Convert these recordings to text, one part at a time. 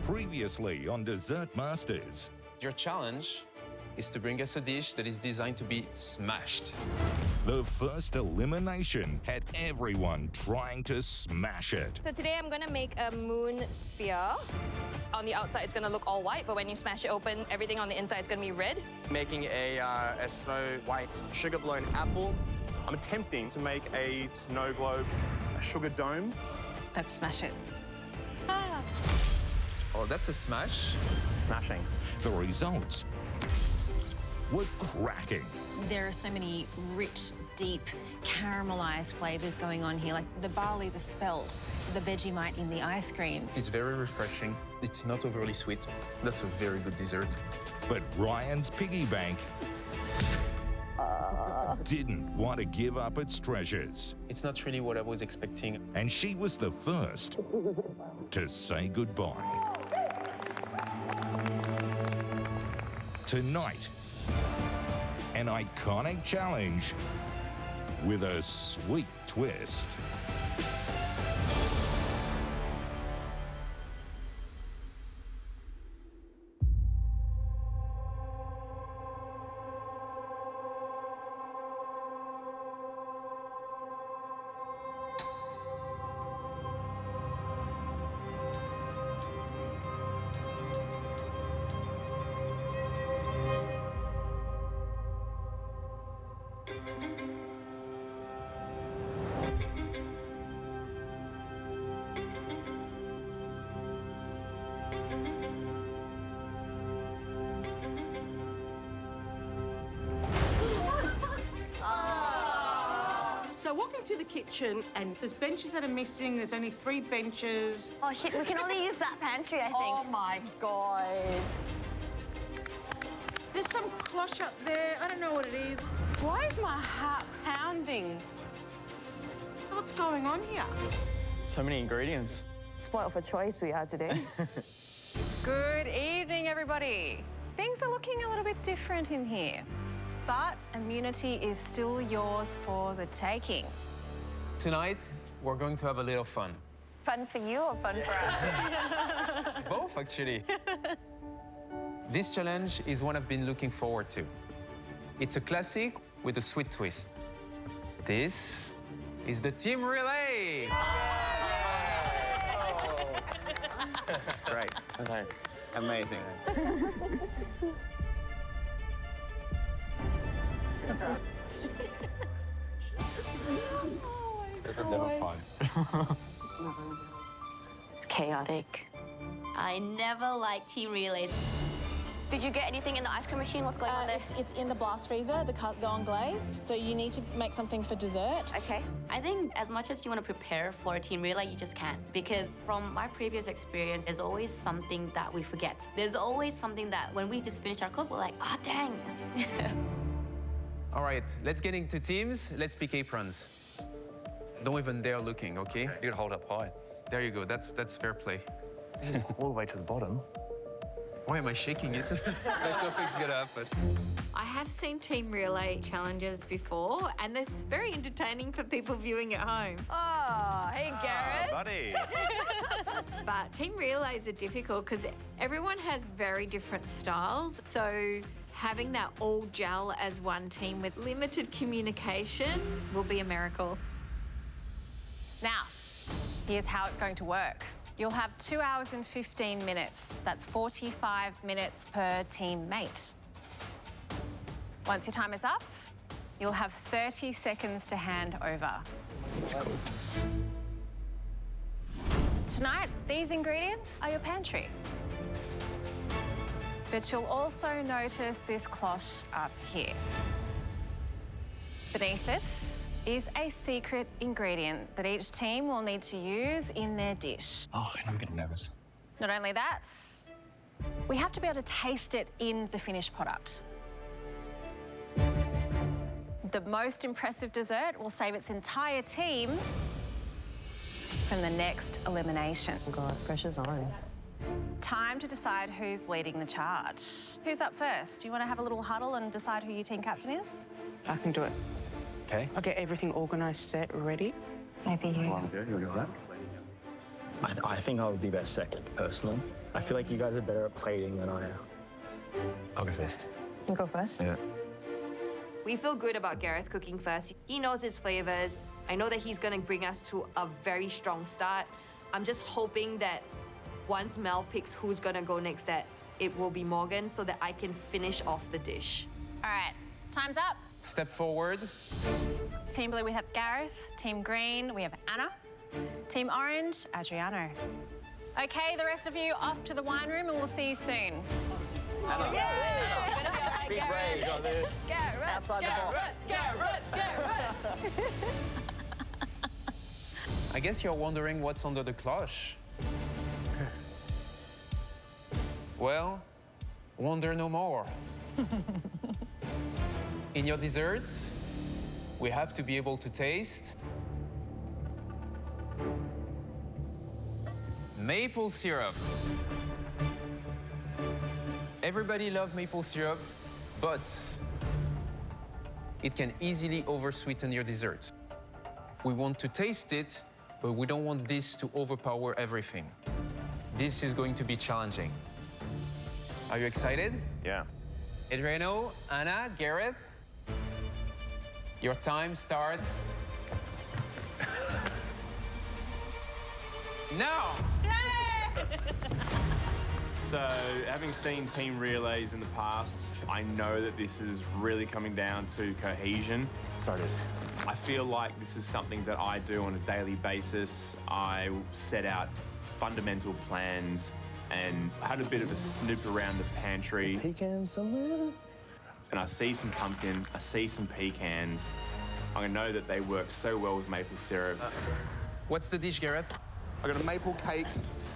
Previously on Dessert Masters. Your challenge is to bring us a dish that is designed to be smashed. The first elimination had everyone trying to smash it. So today I'm gonna make a moon sphere. On the outside, it's gonna look all white, but when you smash it open, everything on the inside is gonna be red. Making a snow white sugar blown apple. I'm attempting to make a snow globe, a sugar dome. Let's smash it. Oh, that's a smash. Smashing. The results were cracking. There are so many rich, deep, caramelized flavors going on here, like the barley, the spelt, the Vegemite in the ice cream. It's very refreshing. It's not overly sweet. That's a very good dessert. But Ryan's piggy bank didn't want to give up its treasures. It's not really what I was expecting. And she was the first to say goodbye. Tonight, an iconic challenge with a sweet twist. So I walk into the kitchen and there's benches that are missing. There's only 3 benches. Oh shit, we can only use that pantry, I think. Oh my God. There's some cloche up there. I don't know what it is. Why is my heart pounding? What's going on here? So many ingredients. Spoiled for choice we are today. Good evening, everybody. Things are looking a little bit different in here, but immunity is still yours for the taking. Tonight, we're going to have a little fun. Fun for you or fun for us? Both, actually. This challenge is one I've been looking forward to. It's a classic with a sweet twist. This is the team relay. Great. Okay. Amazing. It's chaotic. I never liked team relays. Did you get anything in the ice cream machine? What's going on there? It's in the blast freezer, the on glaze. So you need to make something for dessert. Okay. I think as much as you want to prepare for a team relay, you just can't. Because from my previous experience, there's always something that we forget. There's always something that when we just finish our cook, we're like, ah, dang. All right, let's get into teams. Let's pick aprons. Don't even dare looking, okay? You gotta hold up high. There you go. That's fair play. All the way to the bottom. Why am I shaking it? Like something's gonna happen. I have seen team relay challenges before, and this is very entertaining for people viewing at home. Oh, hey, Garrett. Buddy. But team relays are difficult because everyone has very different styles. So having that all gel as one team with limited communication will be a miracle. Now, here's how it's going to work. You'll have 2 hours and 15 minutes. That's 45 minutes per teammate. Once your time is up, you'll have 30 seconds to hand over. That's cool. Tonight, these ingredients are your pantry. But you'll also notice this cloche up here. Beneath it is a secret ingredient that each team will need to use in their dish. Oh, I'm getting nervous. Not only that, we have to be able to taste it in the finished product. The most impressive dessert will save its entire team from the next elimination. Oh God, pressure's on. Time to decide who's leading the charge. Who's up first? Do you want to have a little huddle and decide who your team captain is? I can do it. Okay. I'll get everything organised, set, ready. Maybe you. You do that. I think I would be best second, personally. I feel like you guys are better at plating than I am. I'll go first. You go first. Yeah. We feel good about Gareth cooking first. He knows his flavors. I know that he's gonna bring us to a very strong start. I'm just hoping that once Mel picks who's gonna go next, that it will be Morgan so that I can finish off the dish. All right, time's up. Step forward. Team blue, we have Gareth. Team green, we have Anna. Team orange, Adriano. Okay, the rest of you off to the wine room and we'll see you soon. Anna. Yeah. Big Ray, you got this. Gareth, Outside the box. Gareth. I guess you're wondering what's under the cloche. Well, wonder no more. In your desserts, we have to be able to taste maple syrup. Everybody loves maple syrup, but it can easily oversweeten your dessert. We want to taste it, but we don't want this to overpower everything. This is going to be challenging. Are you excited? Yeah. Adriano, Anna, Gareth, your time starts now. So, having seen team relays in the past, I know that this is really coming down to cohesion. Sorry. I feel like this is something that I do on a daily basis. I set out fundamental plans and had a bit of a snoop around the pantry. Pecan somewhere? And I see some pumpkin, I see some pecans. I know that they work so well with maple syrup. What's the dish, Gareth? I got a maple cake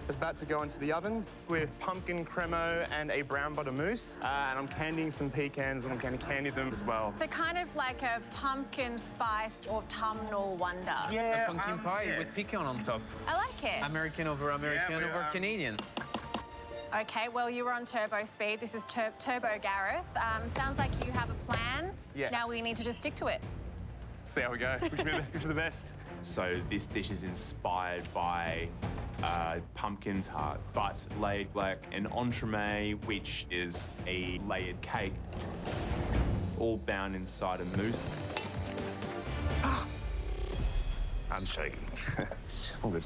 that's about to go into the oven with pumpkin cremo and a brown butter mousse. And I'm candying some pecans and I'm going to candy them as well. They're kind of like a pumpkin spiced autumnal wonder. A pumpkin pie with pecan on top. I like it. American over Canadian. Okay, well, you were on turbo speed. This is Turbo Gareth. Sounds like you have a plan. Yeah. Now we need to just stick to it. See how we go. Wish for the best. So this dish is inspired by pumpkin tart, but laid like an entremet, which is a layered cake, all bound inside a mousse. I'm shaking. All good.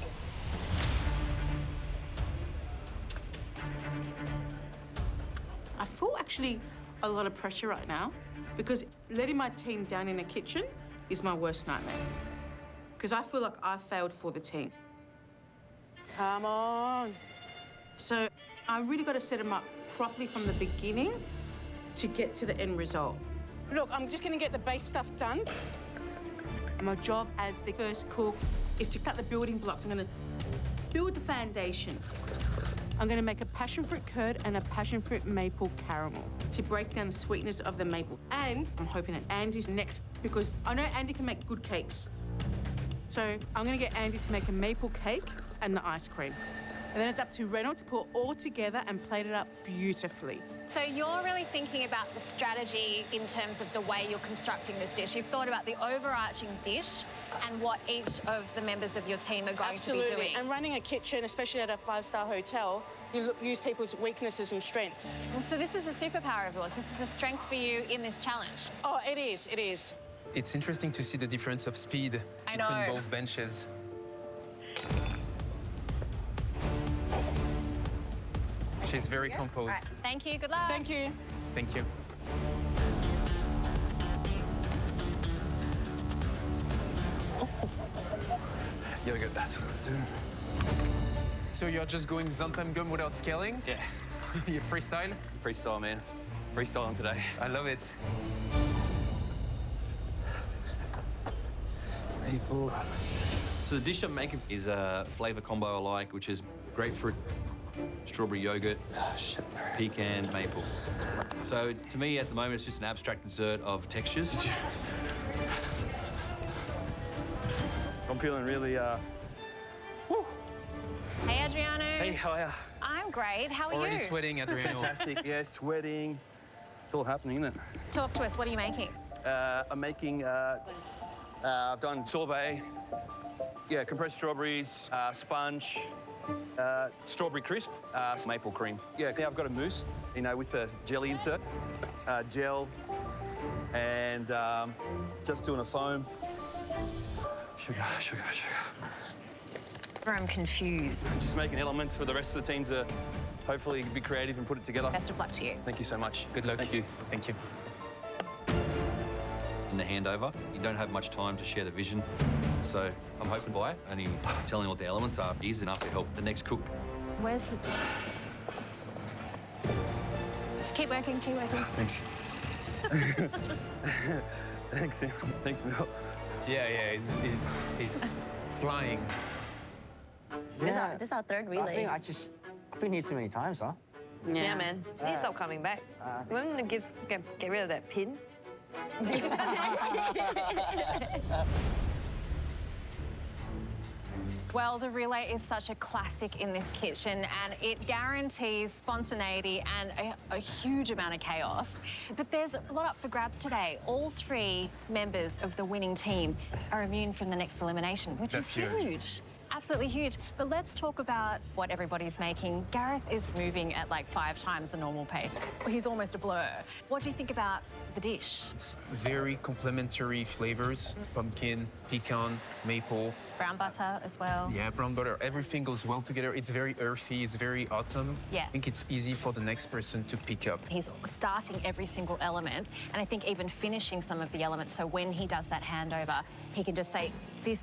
I feel actually a lot of pressure right now because letting my team down in the kitchen is my worst nightmare. Because I feel like I failed for the team. Come on. So I really got to set them up properly from the beginning to get to the end result. Look, I'm just going to get the base stuff done. My job as the first cook is to cut the building blocks. I'm going to build the foundation. I'm going to make a passion fruit curd and a passion fruit maple caramel to break down the sweetness of the maple. And I'm hoping that Andy's next because I know Andy can make good cakes. So I'm going to get Andy to make a maple cake and the ice cream. And then it's up to Reynolds to put it all together and plate it up beautifully. So you're really thinking about the strategy in terms of the way you're constructing this dish. You've thought about the overarching dish and what each of the members of your team are going to be doing. And running a kitchen, especially at a five-star hotel, you use people's weaknesses and strengths. Well, so this is a superpower of yours. This is a strength for you in this challenge. Oh, it is, it is. It's interesting to see the difference of speed between both benches. She's very composed. Right. Thank you. Good luck. Thank you. Thank you. Yeah, good. That's what I was doing. So you're just going Xanthan gum without scaling? Yeah. You freestyle? Freestyle, man. Freestyling today. I love it. Maple. So the dish I'm making is a flavour combo I like, which is grapefruit, strawberry yogurt, pecan, maple. So to me, at the moment, it's just an abstract dessert of textures. I'm feeling really, Hey, Adriano. Hey, how are you? I'm great. How are Already you? sweating, Adriano. Fantastic. Yeah, sweating. It's all happening, isn't it? Talk to us. What are you making? I'm making, I've done sorbet, compressed strawberries, sponge, Strawberry crisp, maple cream. Yeah, now I've got a mousse, you know, with a jelly insert, gel, and just doing a foam. Sugar. I'm confused. Just making elements for the rest of the team to hopefully be creative and put it together. Best of luck to you. Thank you so much. Good luck. Thank you. Thank you. In the handover, you don't have much time to share the vision. So I'm hoping by only telling what the elements are is enough to help the next cook. Where's the... Keep working. Thanks. Thanks, Sam. Thanks, Mel. Yeah, he's flying. Yeah. This is our third relay. I've been here too many times, huh? Yeah, man. You need to stop coming back. You want him to get rid of that pin? Well, the relay is such a classic in this kitchen and it guarantees spontaneity and a huge amount of chaos. But there's a lot up for grabs today. All 3 members of the winning team are immune from the next elimination, which That's is huge. Absolutely huge. But let's talk about what everybody's making. Gareth is moving at like 5 times the normal pace. He's almost a blur. What do you think about the dish? It's very complementary flavors: pumpkin, pecan, maple. Brown butter as well. Yeah, brown butter. Everything goes well together. It's very earthy. It's very autumn. Yeah. I think it's easy for the next person to pick up. He's starting every single element, and I think even finishing some of the elements. So when he does that handover, he can just say this,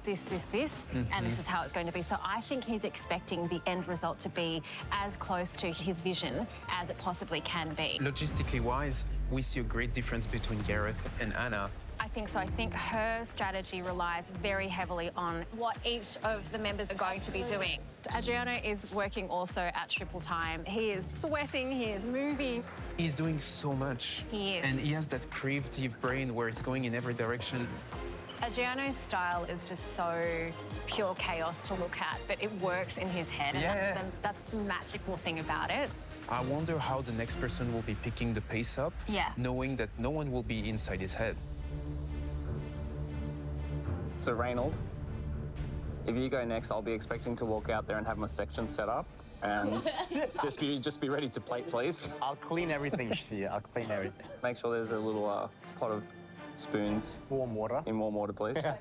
and this is how it's going to be. So I think he's expecting the end result to be as close to his vision as it possibly can be. Logistically wise, we see a great difference between Gareth and Anna. I think so. I think her strategy relies very heavily on what each of the members are going to be doing. Adriano is working also at triple time. He is sweating, he is moving. He's doing so much. He is. And he has that creative brain where it's going in every direction. Adriano's style is just so pure chaos to look at, but it works in his head, and that's the magical thing about it. I wonder how the next person will be picking the pace up, knowing that no one will be inside his head. So, Reynold, if you go next, I'll be expecting to walk out there and have my section set up. And just be ready to plate, please. I'll clean everything here. I'll clean everything. Make sure there's a little pot of spoons. Warm water. In warm water, please. Okay,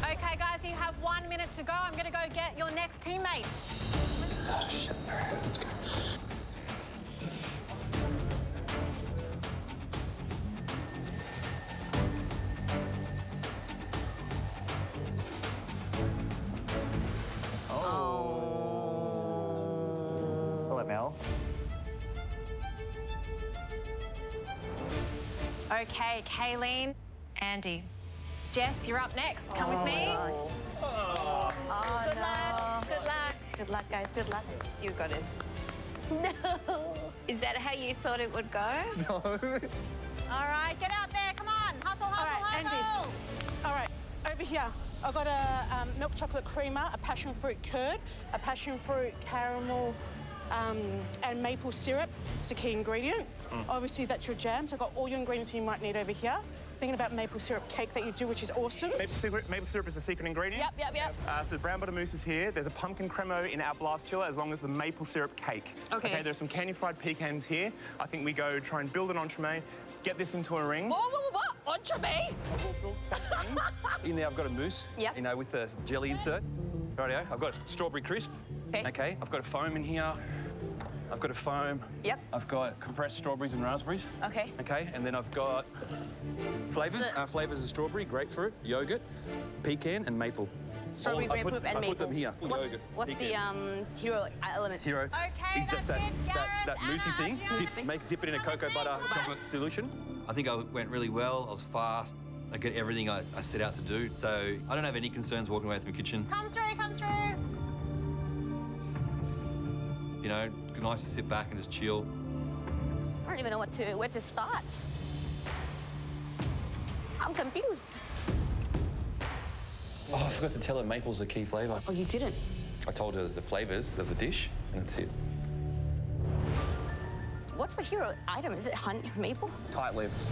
guys, you have 1 minute to go. I'm going to go get your next teammates. Oh, shit. Hello, Mel. Okay, Kayleen. Andy. Jess, you're up next. Come with me. Oh, Good luck. Good luck. Good luck, guys. Good luck. You got it. No. Is that how you thought it would go? No. All right, get out there. Come on. Hustle, hustle, hustle. All right, over here. I've got a milk chocolate creamer, a passion fruit curd, a passion fruit caramel, and maple syrup. It's a key ingredient. Obviously, that's your jam. So I've got all your ingredients you might need over here. Thinking about maple syrup cake that you do, which is awesome. Maple syrup is a secret ingredient. Yep. So the brown butter mousse is here. There's a pumpkin cremo in our blast chiller, as long as the maple syrup cake. Okay. There's some candy fried pecans here. I think we go try and build an entremet, get this into a ring. What? Entremet? We'll build something. In there, I've got a mousse, Yep. you know, with a jelly insert. Rightio. I've got strawberry crisp. Okay. I've got a foam in here. I've got a foam. Yep. I've got compressed strawberries and raspberries. Okay. Okay, and then I've got flavors. Flavors of strawberry, grapefruit, yogurt, pecan, and maple. Strawberry, grapefruit, and I maple. put them here. What's the pecan. hero element? Hero. Okay, is just that's it, that Gareth, moussey Anna, thing. Dip it in a cocoa butter chocolate solution. I think I went really well. I was fast. I get everything I set out to do. So I don't have any concerns walking away from the kitchen. Come through. You know, nice to sit back and just chill. I don't even know where to start. I'm confused. Oh, I forgot to tell her maple's the key flavour. Oh, you didn't? I told her the flavours of the dish, and that's it. What's the hero item? Is it maple? Tight lips.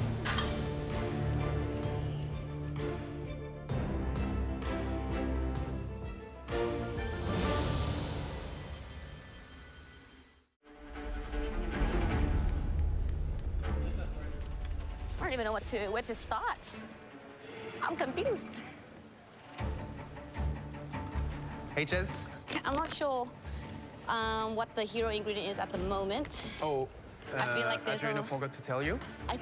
even know where to start. I'm confused. Hey, Jess. I'm not sure what the hero ingredient is at the moment. Oh, I feel like there's Adriana forgot to tell you. I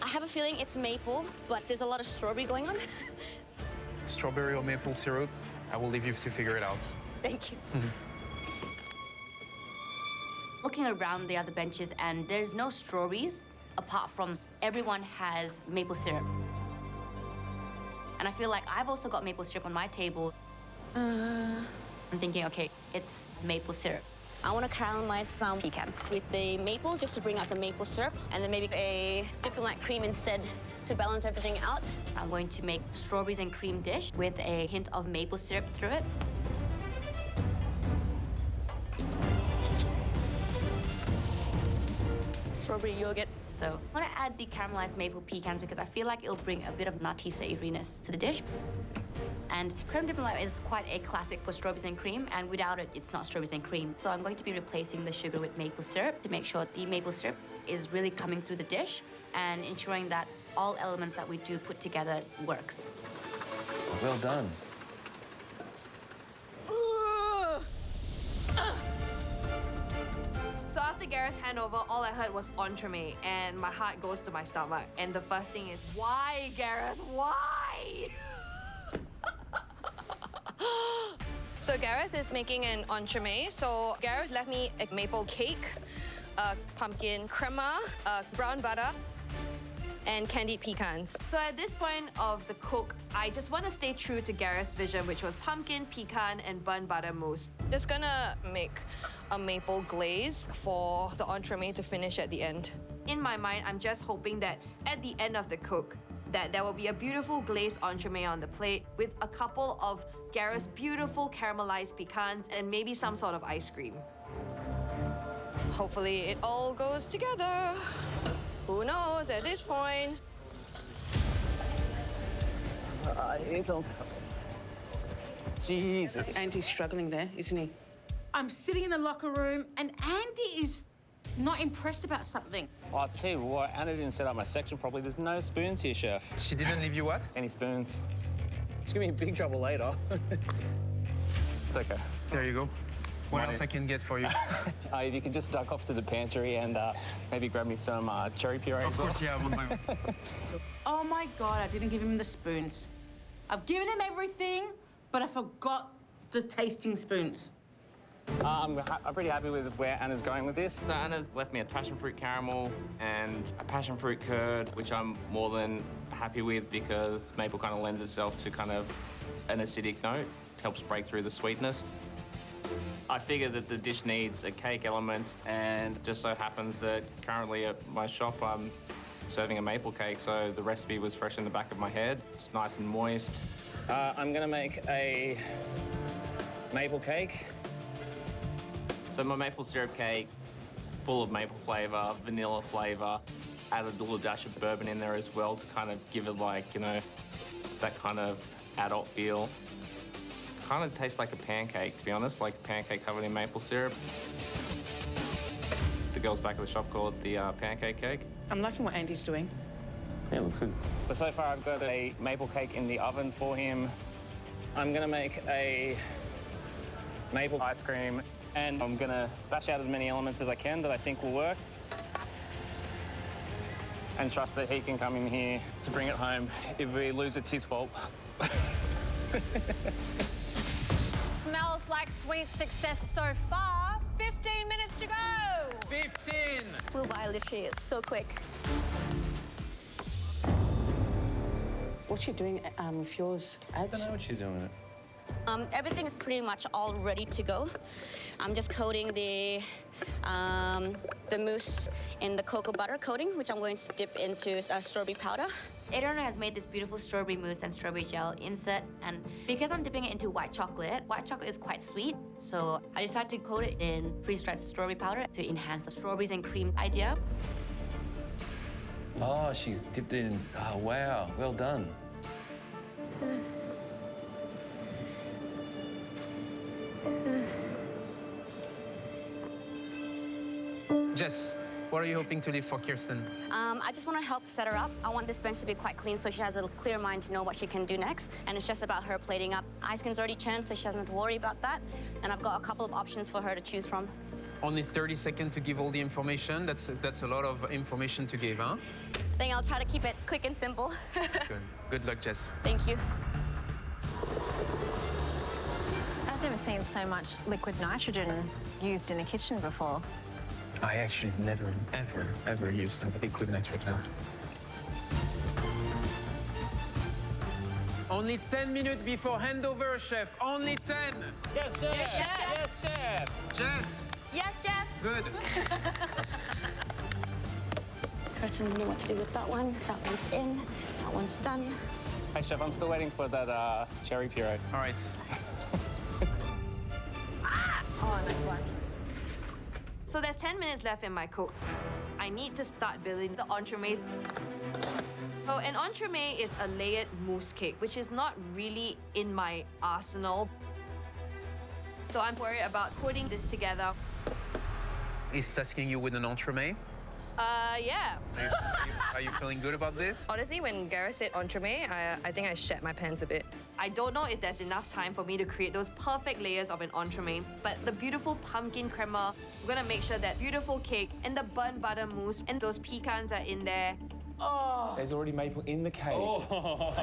have a feeling it's maple, but there's a lot of strawberry going on. Strawberry or maple syrup. I will leave you to figure it out. Thank you. Looking around the other benches, and there's no strawberries apart from everyone has maple syrup. And I feel like I've also got maple syrup on my table. I'm thinking, okay, it's maple syrup. I want to caramelize some pecans with the maple just to bring out the maple syrup, and then maybe a Diplomat cream instead to balance everything out. I'm going to make strawberries and cream dish with a hint of maple syrup through it. Strawberry yogurt. So I want to add the caramelized maple pecans because I feel like it'll bring a bit of nutty savouriness to the dish. And creme diplomat is quite a classic for strawberries and cream, and without it, it's not strawberries and cream. So I'm going to be replacing the sugar with maple syrup to make sure the maple syrup is really coming through the dish and ensuring that all elements that we do put together works. Well done. So after Gareth's handover, all I heard was entremet, and my heart goes to my stomach. And the first thing is, why, Gareth? Why? So Gareth is making an entremet. So Gareth left me a maple cake, a pumpkin crema, a brown butter, and candied pecans. So at this point of the cook, I just want to stay true to Gareth's vision, which was pumpkin, pecan, and burnt butter mousse. Just gonna make a maple glaze for the entremet to finish at the end. In my mind, I'm just hoping that at the end of the cook, that there will be a beautiful glazed entremet on the plate with a couple of Gareth's beautiful caramelized pecans and maybe some sort of ice cream. Hopefully it all goes together. Who knows at this point? It's on. Jesus. Andy's struggling there, isn't he? I'm sitting in the locker room and Andy is not impressed about something. Well, I'll tell you what, Anna didn't set up my section properly. There's no spoons here, Chef. She didn't leave you what? Any spoons? She's gonna be in big trouble later. It's okay. There you go. What else I can get for you? If you could just duck off to the pantry and maybe grab me some cherry puree. Of course, yeah, I won't mind. Oh my God, I didn't give him the spoons. I've given him everything, but I forgot the tasting spoons. I'm pretty happy with where Anna's going with this. So Anna's left me a passion fruit caramel and a passion fruit curd, which I'm more than happy with because maple kind of lends itself to kind of an acidic note. It helps break through the sweetness. I figure that the dish needs a cake element, and just so happens that currently at my shop I'm serving a maple cake, so the recipe was fresh in the back of my head. It's nice and moist. I'm gonna make a maple cake. So my maple syrup cake is full of maple flavour, vanilla flavour. Added a little dash of bourbon in there as well to kind of give it like, you know, that kind of adult feel. Kind of tastes like a pancake, to be honest, like a pancake covered in maple syrup. The girls back at the shop call it the pancake cake. I'm liking what Andy's doing. Yeah, it looks good. So far I've got a maple cake in the oven for him. I'm gonna make a maple ice cream, and I'm gonna bash out as many elements as I can that I think will work. And trust that he can come in here to bring it home. If we lose, it's his fault. Smells like sweet success so far. 15 minutes to go. 15! Flew by literally, it's so quick. What's she doing with yours, Ads? I don't know what you're doing. Everything's pretty much all ready to go. I'm just coating the mousse in the cocoa butter coating, which I'm going to dip into strawberry powder. Adriana has made this beautiful strawberry mousse and strawberry gel insert, and because I'm dipping it into white chocolate is quite sweet, so I decided to coat it in freeze-dried strawberry powder to enhance the strawberries and cream idea. Oh, she's dipped it in. Oh, wow. Well done. Jess, What are you hoping to leave for Kirsten? I just want to help set her up. I want this bench to be quite clean so she has a clear mind to know what she can do next. And it's just about her plating up. Ice cream's already churned, so she doesn't have to worry about that. And I've got a couple of options for her to choose from. Only 30 seconds to give all the information. That's a lot of information to give, huh? I think I'll try to keep it quick and simple. Good. Good luck, Jess. Thank you. I've never seen so much liquid nitrogen used in a kitchen before. I actually never, ever used liquid nitrogen. Only 10 minutes before handover, chef. Only 10. Yes, chef. Yes, chef. Yes, chef. Jess. Yes, Jeff. Good. Kirsten, you know what to do with that one. That one's in. That one's done. Hey, chef, I'm still waiting for that cherry puree. All right. Oh, nice one. So there's 10 minutes left in my cook. I need to start building the entremets. So an entremet is a layered mousse cake, which is not really in my arsenal. So I'm worried about putting this together. He's tasking you with an entremet. Yeah. Are you feeling good about this? Honestly, when Gareth said entremet, I think I shat my pants a bit. I don't know if there's enough time for me to create those perfect layers of an entremet, but the beautiful pumpkin crema, we're gonna make sure that beautiful cake and the burnt butter mousse and those pecans are in there. Oh. There's already maple in the cake. Oh,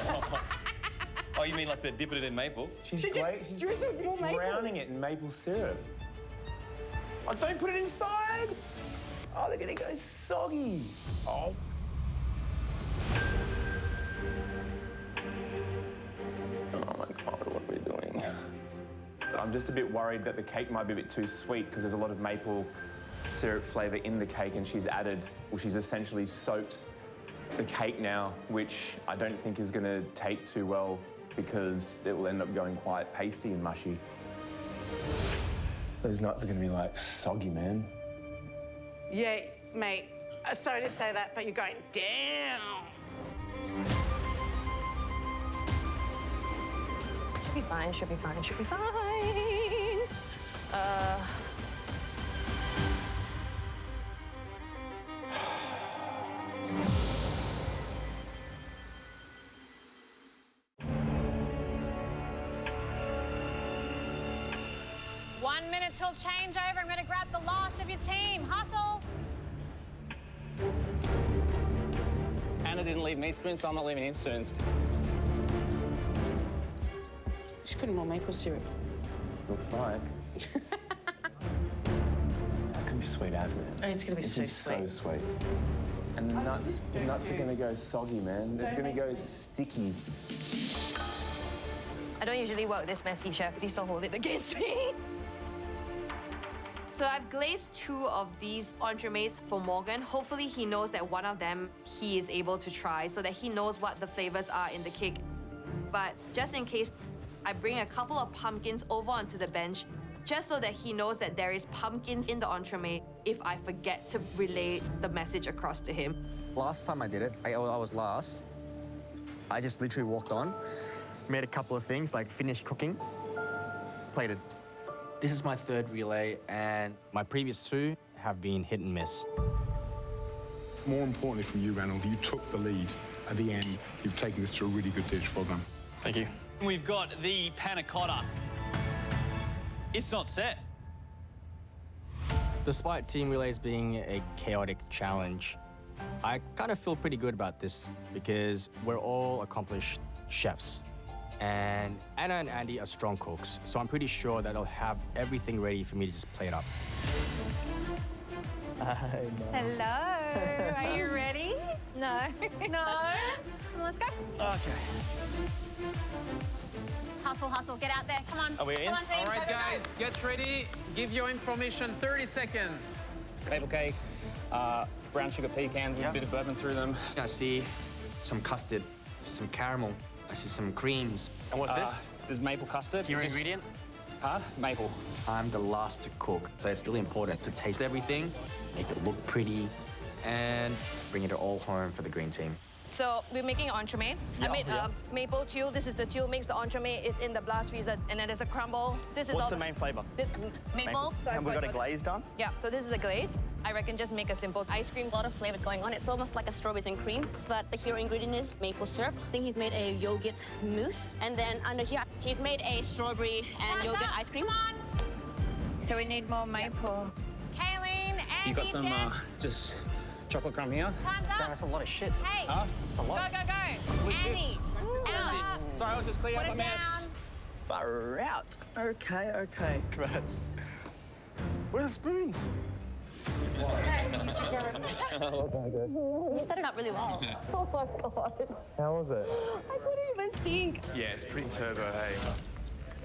you mean like they're dipping it in maple? She's drowning it in maple syrup. Oh, don't put it inside! Oh, they're gonna go soggy. Oh. Oh my God, what are we doing? I'm just a bit worried that the cake might be a bit too sweet because there's a lot of maple syrup flavour in the cake and she's essentially soaked the cake now, which I don't think is gonna take too well because it will end up going quite pasty and mushy. Those nuts are gonna be like soggy, man. Yeah, mate. Sorry to say that, but you're going down. Should be fine, should be fine, should be fine. 1 minute till changeover. I'm going to grab the last of your team. Hustle. Anna didn't leave me spoon, so I'm not leaving him spoons. She's putting more maple syrup. Looks like. It's gonna be sweet as, man. Oh, it's gonna be so It's so sweet. And the nuts are gonna go soggy, man. It's gonna go sticky. I don't usually work this messy, chef. Please don't hold it against me. So I've glazed 2 of these entremets for Morgan. Hopefully he knows that one of them he is able to try so that he knows what the flavors are in the cake. But just in case, I bring a couple of pumpkins over onto the bench just so that he knows that there is pumpkins in the entremet if I forget to relay the message across to him. Last time I did it, I was last. I just literally walked on, made a couple of things like finished cooking, plated. This is my 3rd relay, and my previous 2 have been hit and miss. More importantly from you, Ranald, you took the lead. At the end, you've taken this to a really good dish. Well done. Thank you. We've got the panna cotta. It's not set. Despite team relays being a chaotic challenge, I kind of feel pretty good about this because we're all accomplished chefs. And Anna and Andy are strong cooks, so I'm pretty sure that they'll have everything ready for me to just plate up. Hello. Are you ready? No. No? Let's go. Okay. Hustle, hustle. Get out there. Come on. Are we in? Come on, team. All right, Go, go, go. guys, get ready. Give your information, 30 seconds. Maple cake, brown sugar pecans with a bit of bourbon through them. I see some custard, some caramel. I see some creams. And what's this? There's maple custard. Your ingredient? Huh? Maple. I'm the last to cook, so it's really important to taste everything, make it look pretty, and bring it all home for the green team. So we're making an entremet. I made maple tuile. This is the tuile mix. The entremet is in the blast freezer, and then there's a crumble. This is What's all the main flavour? Maple. And we got a glaze done? Yeah. So this is the glaze. I reckon just make a simple ice cream. A lot of flavor going on. It's almost like a strawberries and cream, but the hero ingredient is maple syrup. I think he's made a yogurt mousse, and then under here he's made a strawberry and yogurt ice cream. So we need more maple. Kayleen, Andy, You got some Jess. just chocolate crumb here? Time's up. That's a lot of shit. Hey, Huh? That's a lot. go, go, go. Andy, out. Sorry, I was just cleaning Put up it my mess. down. Far out. Okay. Gross. Where are the spoons? You set it up really well. Oh my god. How was it? I couldn't even think. Yeah, it's pretty turbo, hey.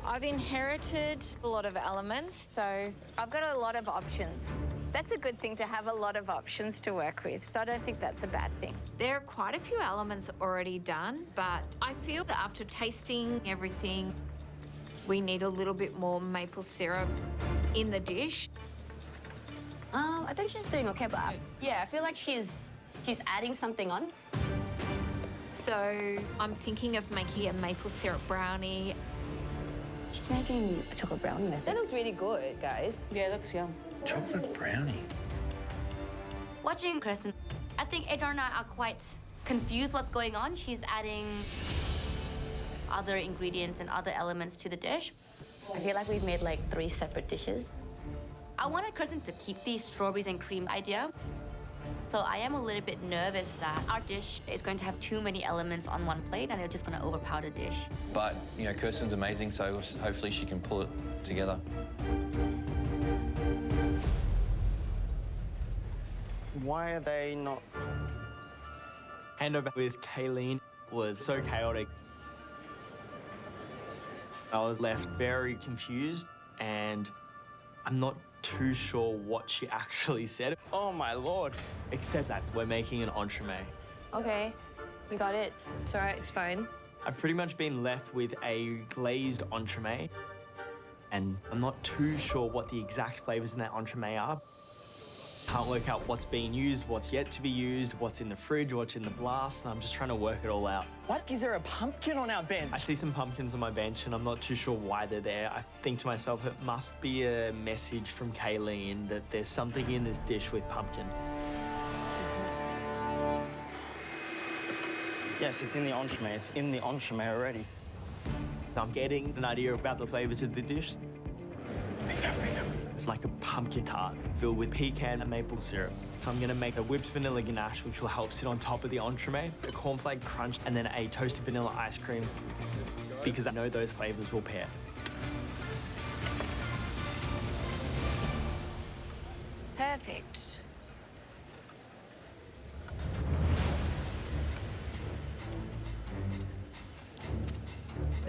I've inherited a lot of elements, so I've got a lot of options. That's a good thing to have a lot of options to work with, so I don't think that's a bad thing. There are quite a few elements already done, but I feel that after tasting everything, we need a little bit more maple syrup in the dish. I think she's doing okay, but yeah, I feel like she's adding something on. So I'm thinking of making a maple syrup brownie. She's making a chocolate brownie, I think. That looks really good, guys. Yeah, it looks yum. Chocolate brownie. Watching Kristen, I think Adrian and I are quite confused what's going on. She's adding other ingredients and other elements to the dish. I feel like we've made like 3 separate dishes. I wanted Kristen to keep the strawberries and cream idea. So I am a little bit nervous that our dish is going to have too many elements on one plate and it's just going to overpower the dish. But, you know, Kirsten's amazing, so hopefully she can pull it together. Why are they not? Handover with Kayleen was so chaotic. I was left very confused, and I'm not too sure what she actually said. Oh my lord. Except that we're making an entremet. Okay, we got it. It's all right. It's fine. I've pretty much been left with a glazed entremet, and I'm not too sure what the exact flavors in that entremet are. Can't work out what's being used, what's yet to be used, what's in the fridge, what's in the blast, and I'm just trying to work it all out. What? Is there a pumpkin on our bench? I see some pumpkins on my bench, and I'm not too sure why they're there. I think to myself, it must be a message from Kayleen that there's something in this dish with pumpkin. Yes, it's in the entremet. It's in the entremet already. I'm getting an idea about the flavors of the dish. It's like a pumpkin tart filled with pecan and maple syrup. So I'm gonna make a whipped vanilla ganache, which will help sit on top of the entremet, a cornflake crunch, and then a toasted vanilla ice cream, because I know those flavors will pair. Perfect.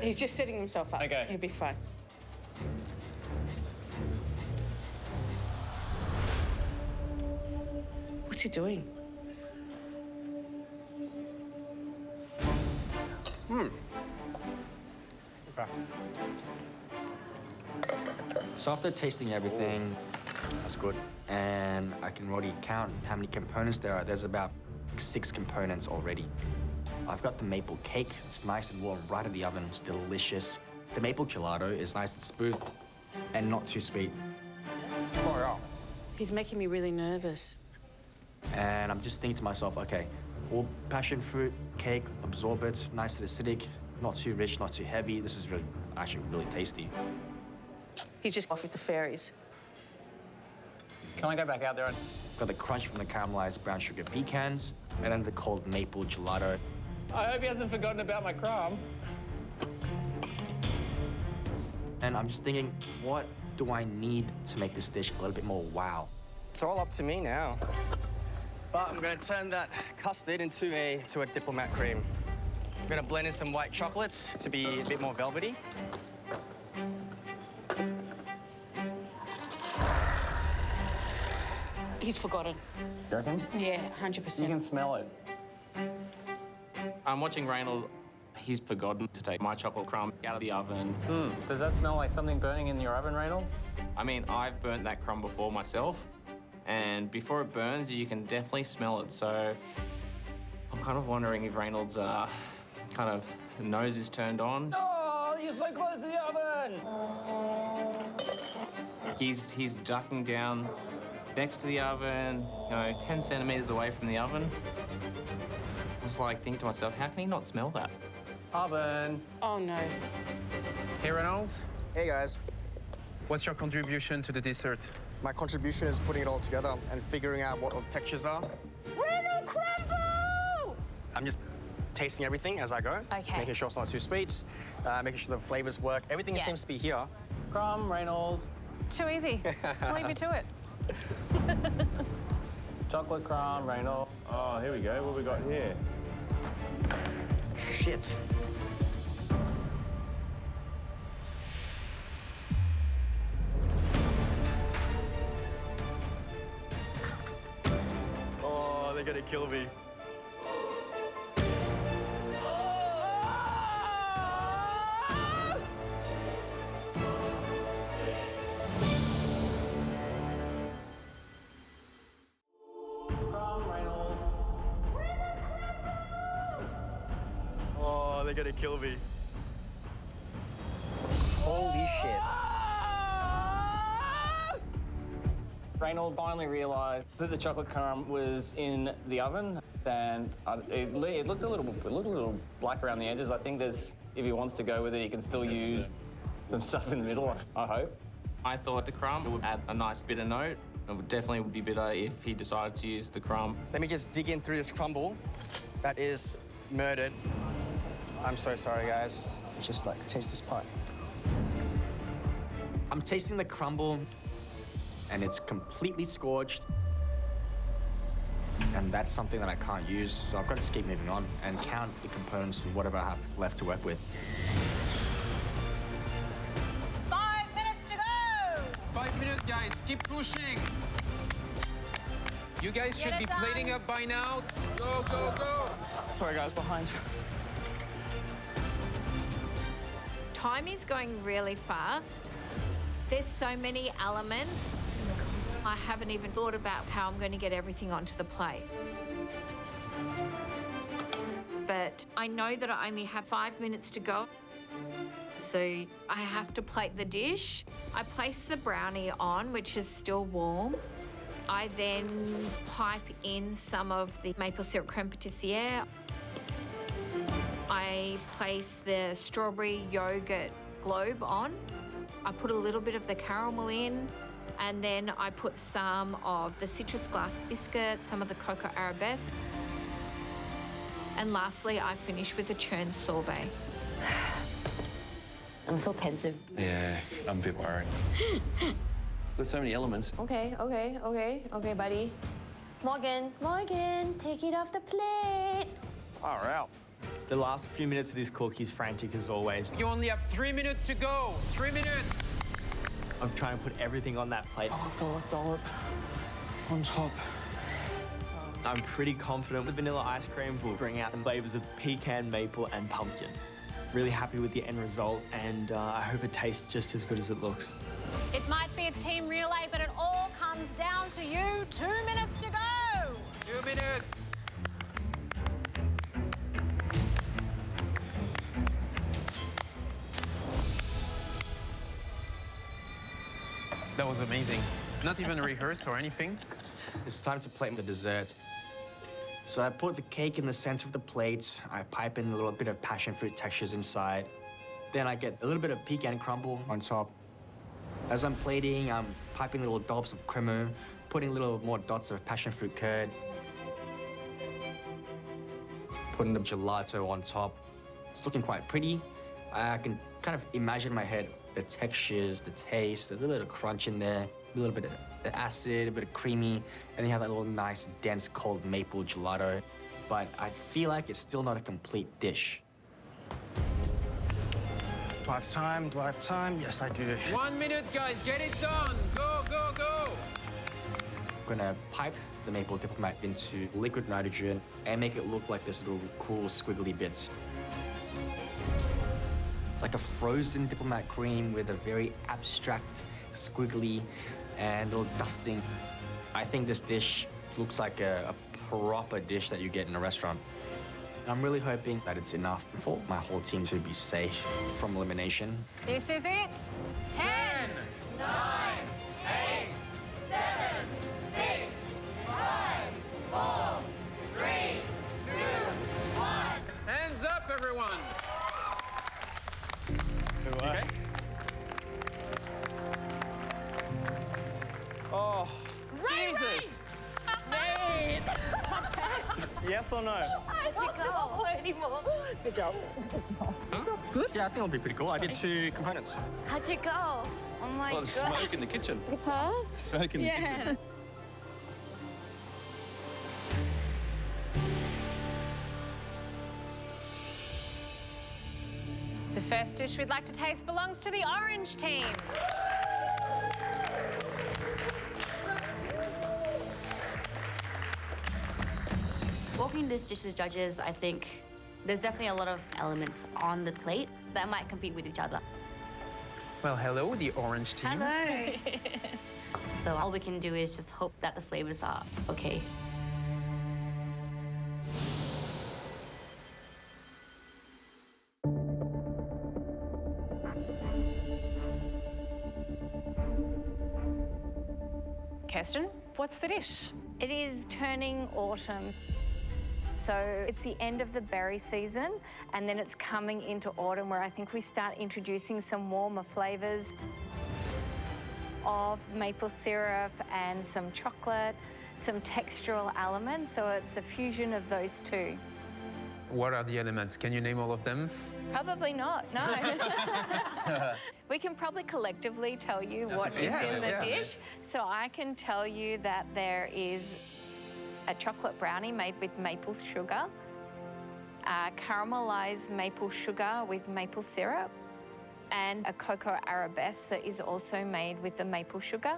He's just setting himself up. Okay. He'll be fine. What's he doing? So after tasting everything, that's good. And I can already count how many components there are. There's about 6 components already. I've got the maple cake. It's nice and warm right in the oven. It's delicious. The maple gelato is nice and smooth and not too sweet. He's making me really nervous. And I'm just thinking to myself, okay, well, passion fruit cake, absorb it, nice and acidic, not too rich, not too heavy. This is actually really tasty. He's just off with the fairies. Can I go back out there and... Got the crunch from the caramelized brown sugar pecans, and then the cold maple gelato. I hope he hasn't forgotten about my crumb. And I'm just thinking, what do I need to make this dish a little bit more wow? It's all up to me now. But I'm gonna turn that custard into a diplomat cream. I'm gonna blend in some white chocolates to be a bit more velvety. He's forgotten. You reckon? Yeah, 100%. You can smell it. I'm watching Reynolds. He's forgotten to take my chocolate crumb out of the oven. Does that smell like something burning in your oven, Reynolds? I mean, I've burnt that crumb before myself, and before it burns, you can definitely smell it, so I'm kind of wondering if Reynolds' kind of nose is turned on. Oh, you're so close to the oven! He's ducking down next to the oven, 10 centimeters away from the oven. I was like, thinking to myself, how can he not smell that? Oven. Oh, no. Hey, Reynolds. Hey, guys. What's your contribution to the dessert? My contribution is putting it all together and figuring out what the textures are. Reynolds crumble! I'm just tasting everything as I go. Okay. Making sure it's not too sweet, making sure the flavors work. Everything Yeah. seems to be here. Crumb, Reynolds. Too easy. Leave me to it. Chocolate crumb, Reynolds. Oh, here we go. What we got here? Shit. Oh, they're gonna kill me. Crumb, Reynolds. Oh, they're gonna kill me. Holy shit. Reynolds finally realised that the chocolate crumb was in the oven, and it looked a little black around the edges. I think if he wants to go with it, he can still use some stuff in the middle, I hope. I thought the crumb would add a nice bitter note. It would definitely be bitter if he decided to use the crumb. Let me just dig in through this crumble. That is murdered. I'm so sorry, guys. Just like taste this part. I'm tasting the crumble, and it's completely scorched. And that's something that I can't use, so I've got to just keep moving on and count the components and whatever I have left to work with. 5 minutes to go! 5 minutes, guys. Keep pushing. You guys should be plating up by now. Go, go, go. Sorry, guys, behind. Time is going really fast. There's so many elements. I haven't even thought about how I'm going to get everything onto the plate. But I know that I only have 5 minutes to go. So I have to plate the dish. I place the brownie on, which is still warm. I then pipe in some of the maple syrup creme patissiere. I place the strawberry yogurt globe on. I put a little bit of the caramel in, and then I put some of the citrus glass biscuit, some of the cocoa arabesque. And lastly, I finish with the churn sorbet. I'm so pensive. Yeah, I'm a bit worried. There's so many elements. Okay, buddy. Morgan, take it off the plate. All right. The last few minutes of this cook, he's frantic as always. You only have 3 minutes to go. 3 minutes. I'm trying to put everything on that plate. Dollop. On top. I'm pretty confident the vanilla ice cream will bring out the flavors of pecan, maple, and pumpkin. Really happy with the end result, and I hope it tastes just as good as it looks. It might be a team relay, but it all comes down to you. 2 minutes to go. 2 minutes. That was amazing. Not even rehearsed or anything. It's time to plate the dessert. So I put the cake in the center of the plate. I pipe in a little bit of passion fruit textures inside. Then I get a little bit of pecan crumble on top. As I'm plating, I'm piping little dollops of crema, putting little more dots of passion fruit curd. Putting the gelato on top. It's looking quite pretty. I can kind of imagine in my head the textures, the taste. There's a little bit of crunch in there, a little bit of acid, a bit of creamy, and then you have that little nice, dense, cold maple gelato. But I feel like it's still not a complete dish. Do I have time? Do I have time? Yes, I do. 1 minute, guys. Get it done. Go, go, go. I'm gonna pipe the maple diplomat into liquid nitrogen and make it look like this little cool squiggly bits. It's like a frozen diplomat cream with a very abstract, squiggly, and little dusting. I think this dish looks like a proper dish that you get in a restaurant. I'm really hoping that it's enough for my whole team to be safe from elimination. This is it. 10, 9, 8, 7, 6, 5, 4, 3, 2, 1. Hands up, everyone. Okay. Oh, Jesus! Nate! Yes or no? I can't go anymore. Good job. Good? Yeah, I think it'll be pretty cool. I did 2 components. How'd you go? Oh my Well, there's god. smoke in the kitchen. Huh? Smoke in the kitchen. The first dish we'd like to taste belongs to the orange team. Walking this dish to the judges, I think there's definitely a lot of elements on the plate that might compete with each other. Well, hello, the orange team. Hello. So all we can do is just hope that the flavors are okay. Kirsten, what's the dish? It is turning autumn. So it's the end of the berry season, and then it's coming into autumn where I think we start introducing some warmer flavours of maple syrup and some chocolate, some textural elements. So it's a fusion of those two. What are the elements? Can you name all of them? Probably not, no. We can probably collectively tell you what is in the dish. So I can tell you that there is a chocolate brownie made with maple sugar, caramelized maple sugar with maple syrup, and a cocoa arabesque that is also made with the maple sugar.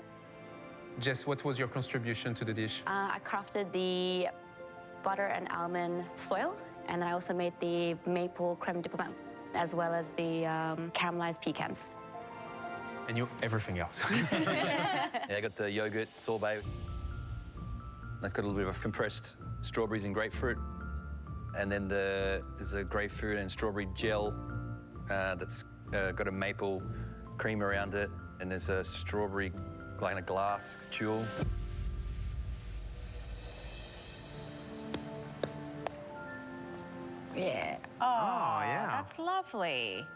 Jess, what was your contribution to the dish? I crafted the butter and almond soil, and I also made the maple creme diplomat, as well as the caramelized pecans. And you, everything else. Yeah, I got the yogurt sorbet. That's got a little bit of compressed strawberries and grapefruit. And then there's a grapefruit and strawberry gel that's got a maple cream around it. And there's a strawberry, like in a glass jewel. Yeah. Oh, yeah. That's lovely.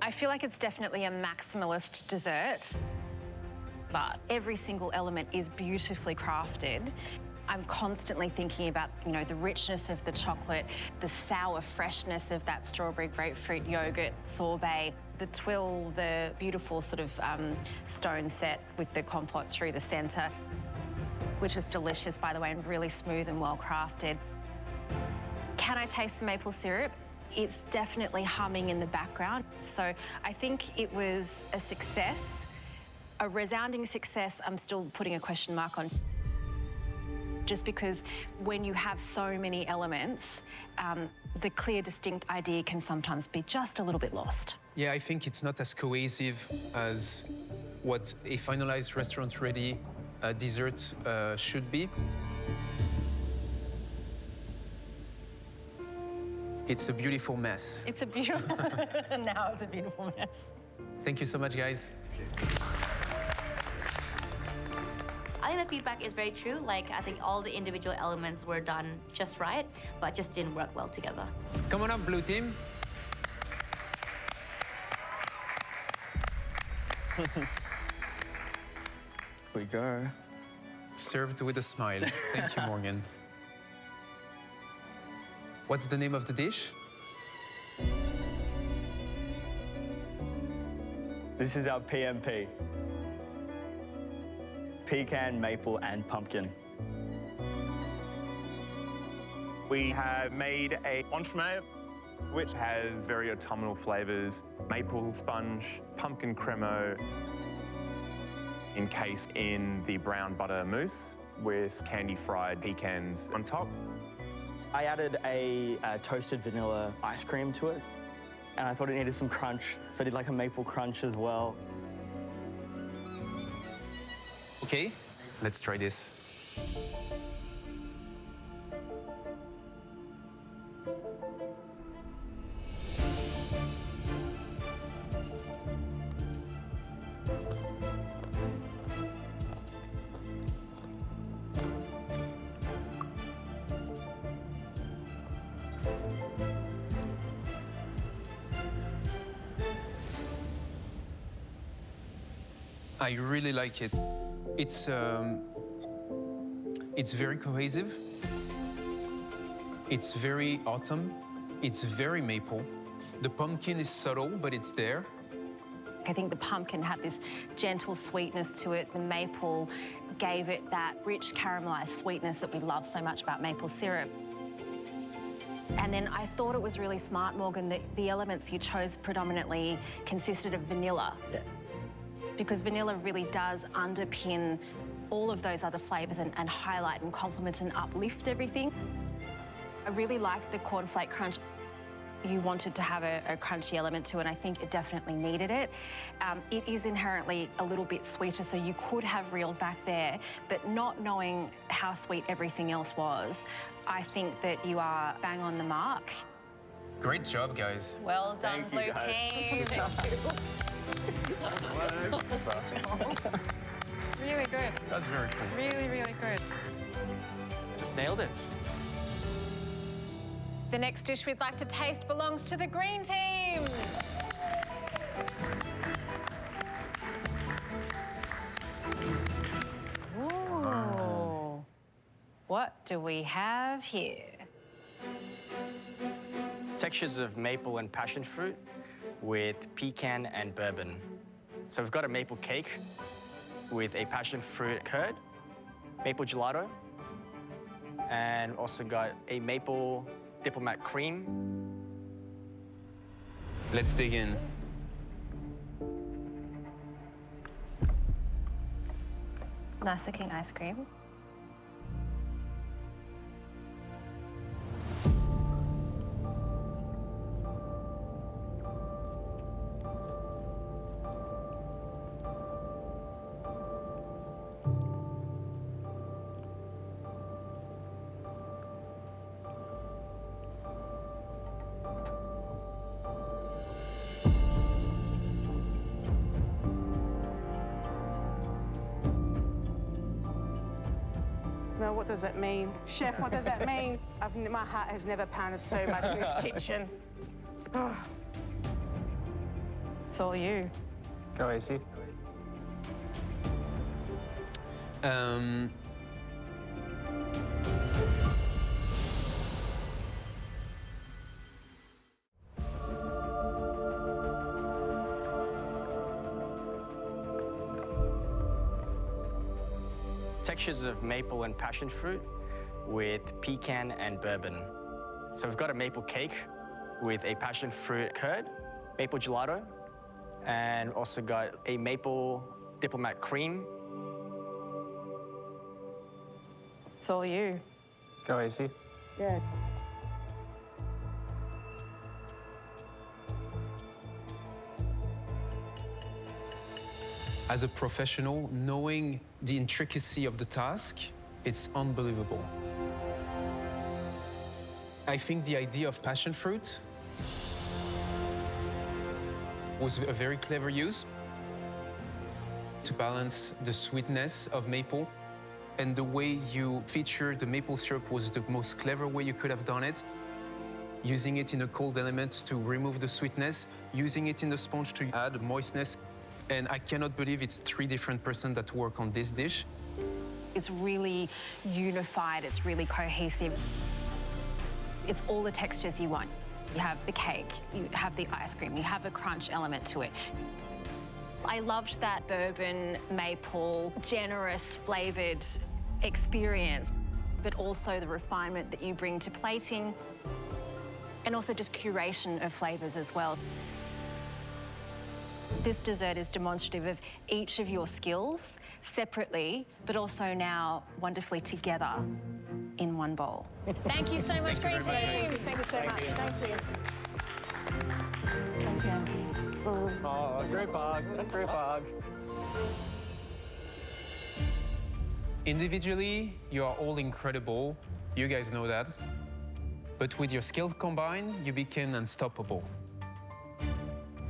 I feel like it's definitely a maximalist dessert, but every single element is beautifully crafted. I'm constantly thinking about, you know, the richness of the chocolate, the sour freshness of that strawberry grapefruit yogurt sorbet, the twill, the beautiful sort of stone set with the compote through the center, which is delicious, by the way, and really smooth and well crafted. Can I taste the maple syrup? It's definitely humming in the background. So I think it was a success, a resounding success. I'm still putting a question mark on. Just because when you have so many elements, the clear, distinct idea can sometimes be just a little bit lost. Yeah, I think it's not as cohesive as what a finalized restaurant-ready dessert should be. It's a beautiful mess. It's a beautiful, now it's a beautiful mess. Thank you so much, guys. I think the feedback is very true. Like, I think all the individual elements were done just right, but just didn't work well together. Come on up, blue team. We go. Served with a smile. Thank you, Morgan. What's the name of the dish? This is our PMP. Pecan, maple, and pumpkin. We have made a entremet which has very autumnal flavours, maple sponge, pumpkin cremo, encased in the brown butter mousse with candy fried pecans on top. I added a toasted vanilla ice cream to it, and I thought it needed some crunch, so I did like a maple crunch as well. Okay, let's try this. I really like it. It's very cohesive. It's very autumn. It's very maple. The pumpkin is subtle, but it's there. I think the pumpkin had this gentle sweetness to it. The maple gave it that rich caramelized sweetness that we love so much about maple syrup. And then I thought it was really smart, Morgan, that the elements you chose predominantly consisted of vanilla. Yeah. Because vanilla really does underpin all of those other flavours and highlight and complement and uplift everything. I really liked the cornflake crunch. You wanted to have a crunchy element to it, and I think it definitely needed it. It is inherently a little bit sweeter, so you could have reeled back there, but not knowing how sweet everything else was, I think that you are bang on the mark. Great job, guys. Well done, Thank you, Blue guys. Team. Really good. That's very cool. Really, really good. Just nailed it. The next dish we'd like to taste belongs to the green team. Ooh. What do we have here? Textures of maple and passion fruit with pecan and bourbon. So we've got a maple cake with a passion fruit curd, maple gelato, and also got a maple diplomat cream. Let's dig in. Nice looking ice cream. Well, what does that mean? Chef, what does that mean? My heart has never pounded so much in this kitchen. Oh. It's all you. Go easy. Textures of maple and passion fruit with pecan and bourbon. So we've got a maple cake with a passion fruit curd, maple gelato, and also got a maple diplomat cream. It's all you. Go easy. Yeah. As a professional, knowing the intricacy of the task, it's unbelievable. I think the idea of passion fruit was a very clever use to balance the sweetness of maple, and the way you featured the maple syrup was the most clever way you could have done it. Using it in a cold element to remove the sweetness, using it in the sponge to add moistness. And I cannot believe it's 3 different persons that work on this dish. It's really unified, it's really cohesive. It's all the textures you want. You have the cake, you have the ice cream, you have a crunch element to it. I loved that bourbon, maple, generous flavoured experience, but also the refinement that you bring to plating. and also just curation of flavours as well. This dessert is demonstrative of each of your skills separately, but also now wonderfully together in one bowl. Thank you so much, Green Team. Thank you so much. Thank you. Oh, group hug. Group hug. Individually, you are all incredible. You guys know that. But with your skills combined, you became unstoppable.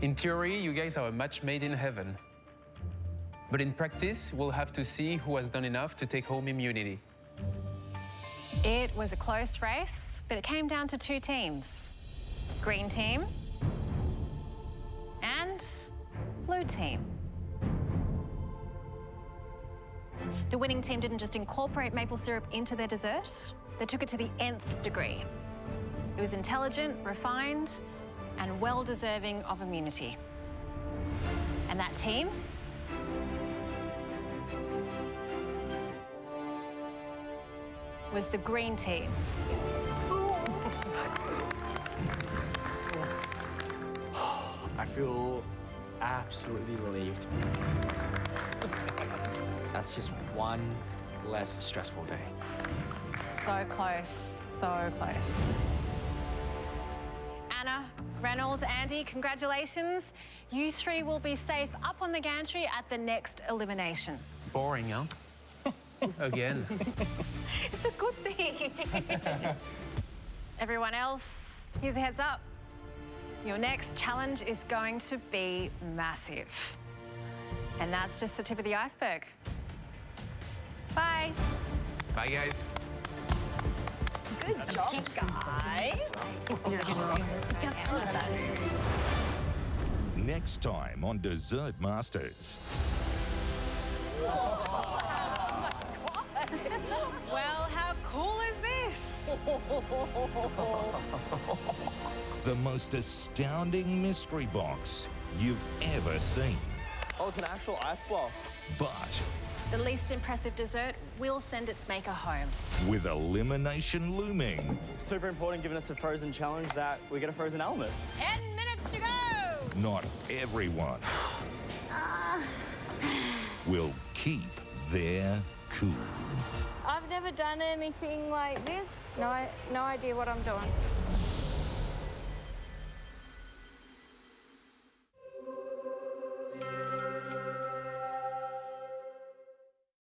In theory, you guys are a match made in heaven. But in practice, we'll have to see who has done enough to take home immunity. It was a close race, but it came down to two teams. Green team and blue team. The winning team didn't just incorporate maple syrup into their dessert, they took it to the nth degree. It was intelligent, refined, and well-deserving of immunity. And that team was the green team. I feel absolutely relieved. That's just one less stressful day. So close, so close. Anna, Reynolds, Andy, congratulations. You three will be safe up on the gantry at the next elimination. Boring, huh? Again. It's a good thing. Everyone else, here's a heads up. Your next challenge is going to be massive. And that's just the tip of the iceberg. Bye. Bye, guys. Good job, guys. Next time on Dessert Masters. Well, how cool is this? The most astounding mystery box you've ever seen. Oh, it's an actual ice block. But The least impressive dessert will send its maker home. with elimination looming, Super important, given it's a frozen challenge, that we get a frozen element. 10 minutes to go! not everyone will keep their cool. I've never done anything like this. No idea what I'm doing.